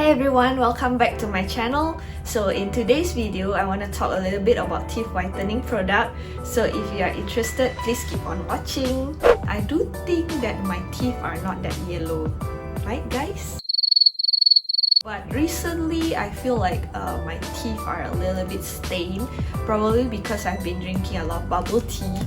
Hi everyone, welcome back to my channel. So in today's video, I want to talk a little bit about teeth whitening product. So if you are interested, please keep on watching. I do think that my teeth are not that yellow, right guys? But recently, I feel like my teeth are a little bit stained, probably because I've been drinking a lot of bubble tea,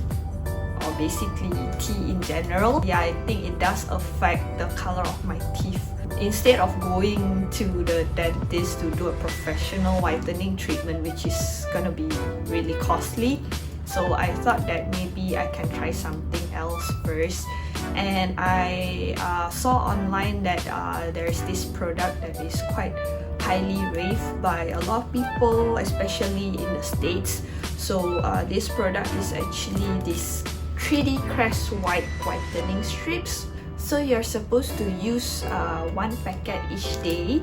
or basically tea in general. Yeah, I think it does affect the color of my teeth. Instead of going to the dentist to do a professional whitening treatment, which is gonna be really costly, so I thought that maybe I can try something else first. And I saw online that there's this product that is quite highly raved by a lot of people, especially in the States. So this product is actually this 3D CREST White Whitening Strips. So you're supposed to use one packet each day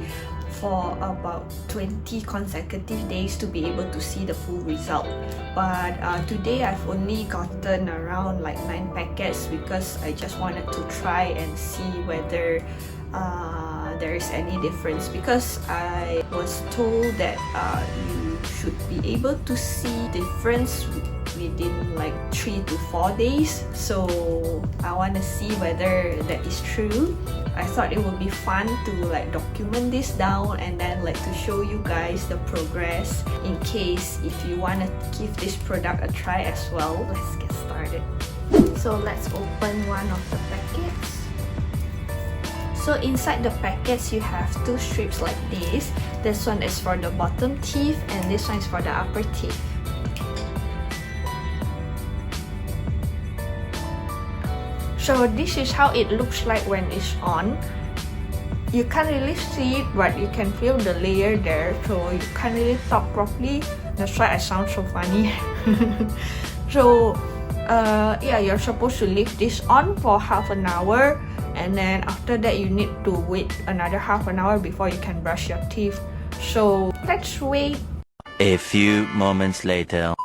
for about 20 consecutive days to be able to see the full result. But today I've only gotten around like 9 packets because I just wanted to try and see whether there is any difference, because I was told that you should be able to see difference within like 3 to 4 days. So I want to see whether that is true. I thought it would be fun to like document this down and then like to show you guys the progress in case if you want to give this product a try as well. Let's get started. So let's open one of the packets. So inside the packets you have 2 strips like this. This one is for the bottom teeth and this one is for the upper teeth. So this is how it looks like when it's on. You can't really see it, but you can feel the layer there, so you can't really talk properly. That's why I sound so funny. So yeah, you're supposed to leave this on for half an hour, and then after that you need to wait another half an hour before you can brush your teeth. So let's wait. A few moments later.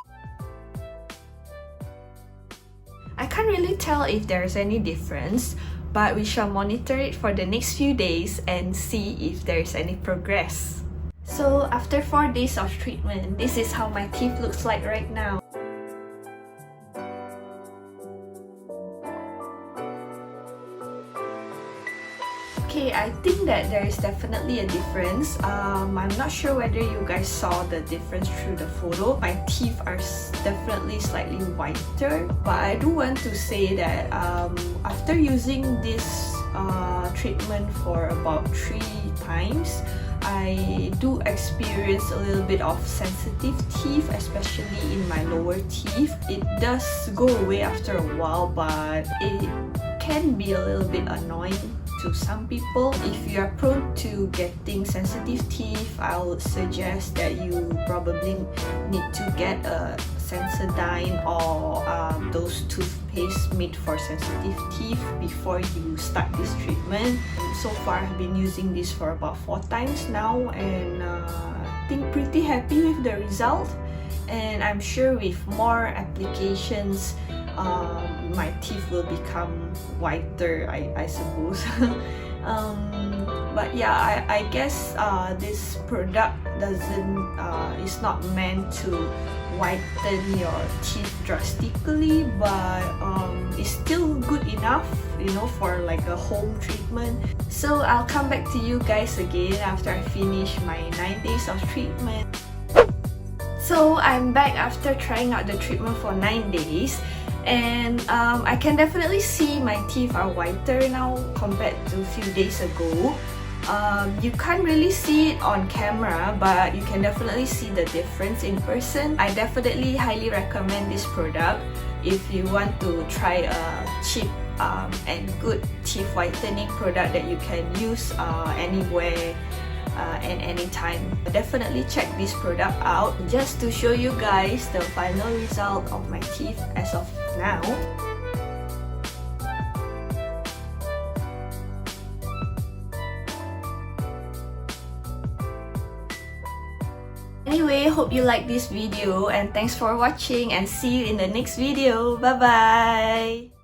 I can't really tell if there's any difference, but we shall monitor it for the next few days and see if there's any progress. So after 4 days of treatment, this is how my teeth looks like right now. Okay, I think that there is definitely a difference. I'm not sure whether you guys saw the difference through the photo. My teeth are definitely slightly whiter, but I do want to say that after using this treatment for about 3 times, I do experience a little bit of sensitive teeth, especially in my lower teeth. It does go away after a while, but it can be a little bit annoying to some people. If you are prone to getting sensitive teeth, I would suggest that you probably need to get a Sensodyne or those toothpaste made for sensitive teeth before you start this treatment. So far I've been using this for about 4 times now, and I think pretty happy with the result, and I'm sure with more applications my teeth will become whiter, I suppose. But yeah, I guess this product is not meant to whiten your teeth drastically, but it's still good enough, you know, for like a home treatment. So I'll come back to you guys again after I finish my 9 days of treatment. So I'm back after trying out the treatment for 9 days, and I can definitely see my teeth are whiter now compared to a few days ago. You can't really see it on camera, but you can definitely see the difference in person. I definitely highly recommend this product if you want to try a cheap and good teeth whitening product that you can use anywhere and anytime. Definitely check this product out just to show you guys the final result of my teeth as of now. Anyway, hope you like this video and thanks for watching, and see you in the next video. Bye bye!